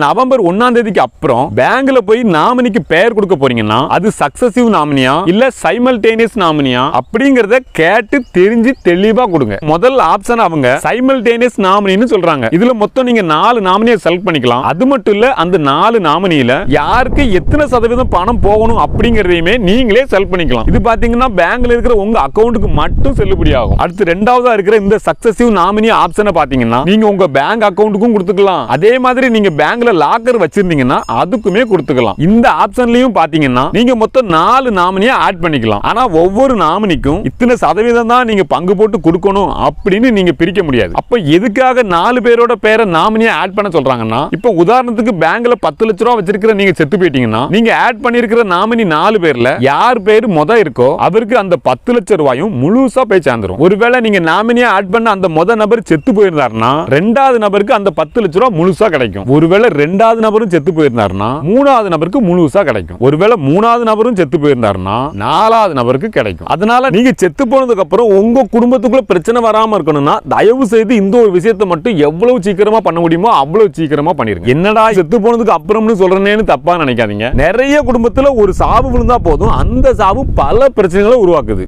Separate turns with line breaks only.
November 1ஆம் தேதிக்கு அப்புறம் பேங்க்ல போய் நாமினிக்கு பெயர் கொடுக்க போறீங்கன்னா அது சக்சசிவ் நாமினியா இல்ல சைமல்டேனியஸ் நாமினியா அப்படிங்கறத கேட்டு தெரிஞ்சு தெளிவா கொடுங்க. முதல் ஆப்ஷன் அவங்க சைமல்டேனியஸ் நாமினின்னு சொல்றாங்க. இதுல மொத்தம் நீங்க 4 நாமினியை செலக்ட் பண்ணிக்கலாம். அது மட்டும் இல்ல அந்த 4 நாமினியில யாருக்கு எத்தனை சதவீதம் பணம் போகணும் அப்படிங்கறதையுமே நீங்களே செலக்ட் பண்ணிக்கலாம். இது பாத்தீங்கன்னா பேங்க்ல இருக்கிற உங்க அக்கவுண்ட்டுக்கு மட்டும் செல்லுபடி ஆகும். அடுத்து ரெண்டாவதா இருக்கிற இந்த சக்சசிவ் நாமினி ஆப்ஷனை பாத்தீங்கன்னா நீங்க உங்க பேங்க் அக்கவுண்ட்டுக்கும் கொடுத்துக்கலாம். அதே மாதிரி நீங்க பேங்க்ல லாக்கர் வச்சிருந்தீங்கன்னா அதுக்குமே கொடுத்துக்கலாம். இந்த ஆப்ஷன்லயும் பாத்தீங்கன்னா நீங்க மொத்தம் 4 நாமினியை ஆட் பண்ணிக்கலாம். ஆனா ஒவ்வொரு நாமினிக்கும் இத்தனை சதவீதம் தான் நீங்க பங்கு போட்டு கொடுக்கணும் அப்படின்னு நீங்க பிரிக்க முடியாது. அப்ப எதுக்காக 4 பேரோட பேரை நாமினியை ஆட் பண்ண சொல்றாங்கன்னா இப்ப உதாரணத்துக்கு பேங்க்ல 10 லட்சம் ரூபாய் வச்சிருக்கிற நீங்க செத்து போயிட்டீங்கன்னா நீங்க ஆட் பண்ணிருக்கிற நாமினி 4 பேர்ல யார் பேர் முத இருக்கோ அவருக்கு அந்த 10 லட்சம் ரூபாயும் முழுசா போய் சேர்ந்துரும். ஒருவேளை நீங்க நாமினியை ஆட் பண்ண அந்த முத நபர் செத்து போயிருந்தாருன்னா ரெண்டாவது நபருக்கு அந்த 10 லட்சம் ரூபாய் முழுசா கிடைக்கும். ஒருவேளை ரெண்டாவது நபரும் செத்து போயிருந்தாருன்னா மூணாவது நபருக்கு முழுசா கிடைக்கும். ஒருவேளை மூணாவது நபரும் செத்து போயிருந்தாருன்னா நாலாவது நபருக்கு கிடைக்கும். அதனால நீங்க செத்து போனதுக்கு அப்புறம் உங்க குடும்பத்துக்குள்ள பிரச்சனை வராம இருக்கணும்னா தயவு செய்து இந்த ஒரு விஷயத்தை மட்டும் எவ்வளவு சீக்கிரமா பண்ண முடியுமோ அவ்வளவு சீக்கிரமா பண்ணிருங்க. என்னடா செத்து போனதுக்கு அப்புறம்னு சொல்றேன்னு தப்பா நினைக்காதீங்க. நிறைய குடும்பத்துல ஒரு சாவு விழுந்தா போதும் அந்த சாவு பல பிரச்சனைகளை உருவாக்குது.